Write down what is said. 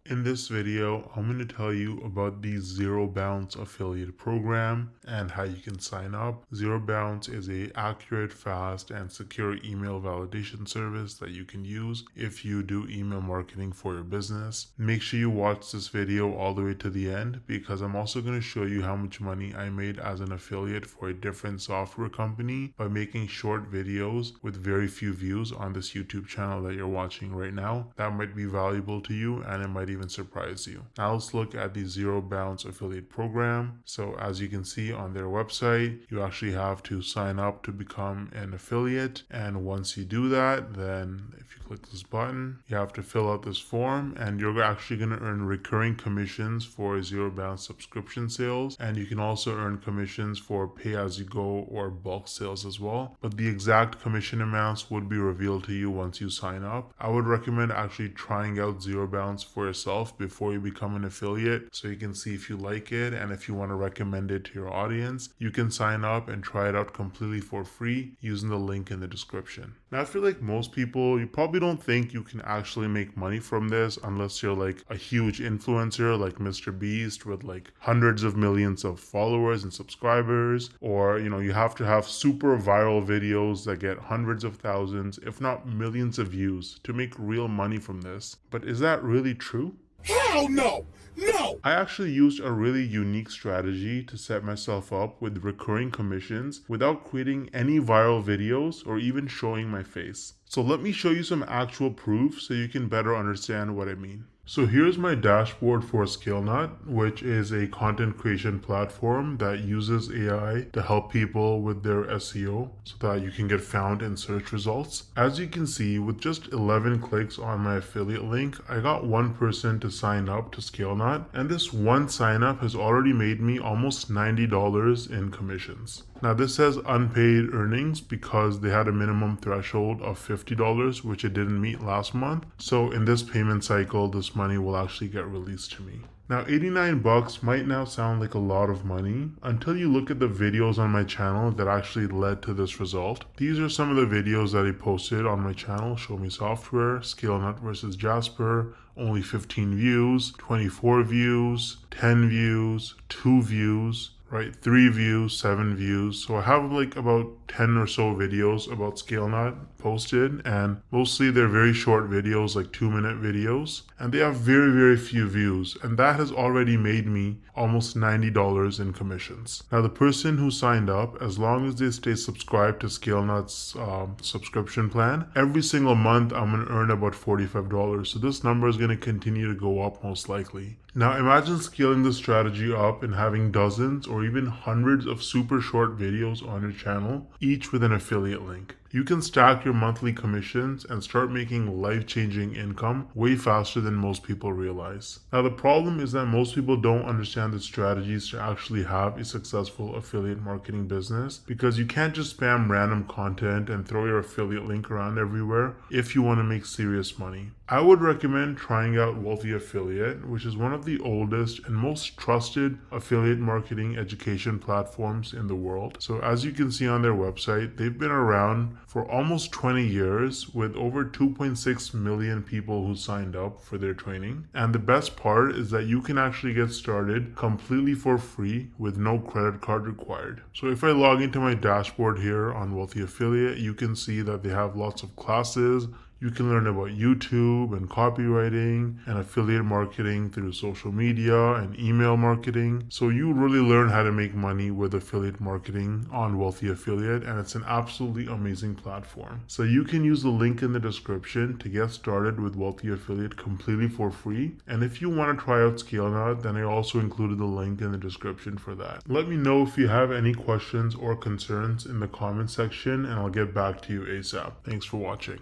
In this video, I'm going to tell you about the ZeroBounce affiliate program and how you can sign up. ZeroBounce is a accurate, fast, and secure email validation service that you can use if you do email marketing for your business. Make sure you watch this video all the way to the end because I'm also going to show you how much money I made as an affiliate for a different software company by making short videos with very few views on this YouTube channel that you're watching right now. That might be valuable to you and it might even surprise you. Now let's look at the ZeroBounce affiliate program. So as you can see on their website, you actually have to sign up to become an affiliate. And once you do that, then if you click this button, you have to fill out this form and you're actually going to earn recurring commissions for ZeroBounce subscription sales. And you can also earn commissions for pay-as-you-go or bulk sales as well. But the exact commission amounts would be revealed to you once you sign up. I would recommend actually trying out ZeroBounce for yourself before you become an affiliate so you can see if you like it, and if you want to recommend it to your audience, you can sign up and try it out completely for free using the link in the description. Now I feel like most people, you probably don't think you can actually make money from this unless you're like a huge influencer like Mr. Beast with like hundreds of millions of followers and subscribers, or you have to have super viral videos that get hundreds of thousands if not millions of views to make real money from this. But is that really true? Hell no! No! I actually used a really unique strategy to set myself up with recurring commissions without creating any viral videos or even showing my face. So let me show you some actual proof so you can better understand what I mean. So here's my dashboard for ScaleNut, which is a content creation platform that uses AI to help people with their SEO so that you can get found in search results. As you can see, with just 11 clicks on my affiliate link, I got one person to sign up to ScaleNut, and this one sign up has already made me almost $90 in commissions. Now this says unpaid earnings because they had a minimum threshold of $50, which it didn't meet last month. So in this payment cycle, this money will actually get released to me. Now 89 bucks might now sound like a lot of money until you look at the videos on my channel that actually led to this result. These are some of the videos that I posted on my channel: Show Me Software, ScaleNut versus Jasper, only 15 views, 24 views, 10 views, 2 views, right? 3 views, 7 views. So I have like about 10 or so videos about ScaleNut posted, and mostly they're very short videos, like 2-minute videos, and they have very few views, and that has already made me almost $90 in commissions. Now the person who signed up, as long as they stay subscribed to ScaleNut's subscription plan, every single month I'm going to earn about $45. So this number is going to continue to go up most likely. Now imagine scaling this strategy up and having dozens or even hundreds of super short videos on your channel, each with an affiliate link. You can stack your monthly commissions and start making life-changing income way faster than most people realize. Now the problem is that most people don't understand the strategies to actually have a successful affiliate marketing business, because you can't just spam random content and throw your affiliate link around everywhere if you want to make serious money. I would recommend trying out Wealthy Affiliate, which is one of the oldest and most trusted affiliate marketing education platforms in the world. So as you can see on their website, they've been around for almost 20 years with over 2.6 million people who signed up for their training. And the best part is that you can actually get started completely for free with no credit card required. So if I log into my dashboard here on Wealthy Affiliate, you can see that they have lots of classes. You can learn about YouTube and copywriting and affiliate marketing through social media and email marketing. So you really learn how to make money with affiliate marketing on Wealthy Affiliate, and it's an absolutely amazing platform. So you can use the link in the description to get started with Wealthy Affiliate completely for free. And if you want to try out ScaleNut, then I also included the link in the description for that. Let me know if you have any questions or concerns in the comment section, and I'll get back to you ASAP. Thanks for watching.